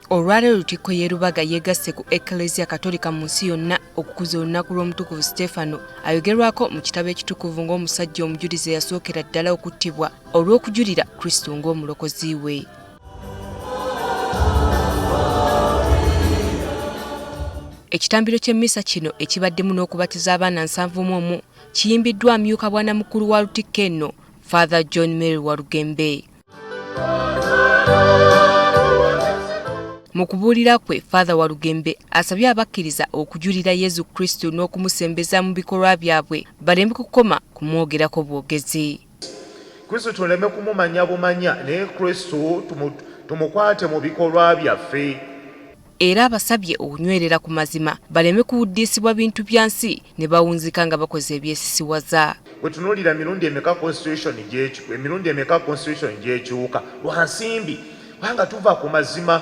Olwaleero Lutikko y'e Lubaga yeegasse ku Eklezia Katolika mu nsi yonna okukuza olunaku lw'omutukuvu Stefano ayogerwako mu kitabo ekitukuvu ng'omusajja omujulizi eyasookera ddala okuttibwa olw'okujulira Kristo ng'omulokozi we. Ekitambiro ky'emmisa kino ekibaddemu n'okubatiza abaana 71 kiyimbiddwa amyuka bwanamukulu wa Lutikko eno Father John Mary Walugembe. Mu kubuulira kwe Father Walugembe asabye abakkiriza okujulira Yezu Kristo n'okumusembeza mu bikolwa byabwe baleme kukoma kumwogerako bwogezi. Kristo tuleme kumumanya bumanya naye Kristo tumukwate mu bikolwa byaffe. Era abasabye okunywerera ku mazima baleme kuwuddisibwa bintu bya nsi ne bawunzika nga bakoze ebyesisiwaza. Bwe tunuulira emirundi emeka constitution gyekyuka lwansimbi kubanga tuva ku mazima.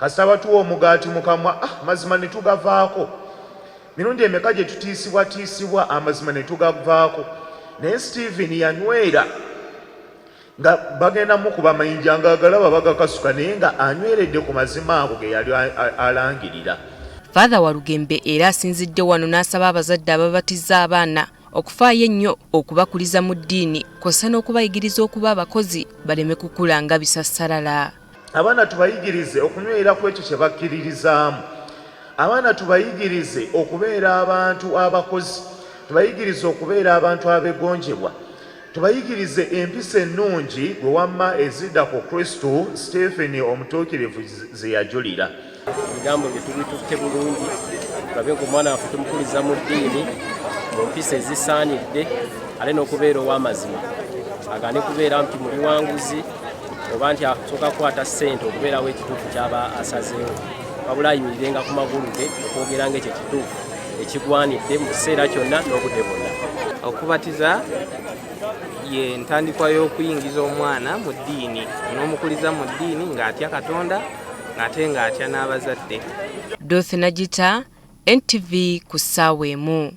Kasaba tuwa omugaati mukamwa mazima ne tugavaako. Mirundi emeka gye tutiisibwa amazima ne tugavaako. Naye Stephen yanywera nga bagenda mukuba mayinja nga agalaba bagakasuka naye nga anyweredde ku mazima ago ge yali alangirira. Father Walugembe era asinzidde wano n'asaba abazadde ababatiza abaana okufaayo ennyo okubakuliza mu ddiini kw'ossa n'okubayigiriza okuba abakozi baleme kukula nga bisassalala. Abaana tubayigirize okunywera ku ekyo kye bakkiririzaamu. Abaana tubayigirize okubeera abantu abakozi. Tubayigirize okubeera abantu abegonjebwa. Tubayigirize empisa ennungi gwe wamma ezidda ku Kristo Stephen omutuukirivu ze yajulira. Ebigambo bye tubitutte bulungi tulabe ng'omwana waffe tumukuliza mu ddiini mu mpisa ezisaanidde ale n'okubeera ow'amazima. Agaane kubeera nti muli wanguzi oba nti asooka kukwata ssente okubeerawo ekituufu ky'aba asazeewo. Wabula ayimirirenga ku magulu ge okwogera ng'ekyo ekituufu ekigwanidde mu kiseera kyonna n'obudde bwonna. Okubatiza ye ntandikwa y'okuyingiza omwana mu ddiini n'omukuliza mu ddiini ng'atya Katonda ng'ate ng'atya n'abazadde. Dorothy Nagita, NTV ku ssaawa emu.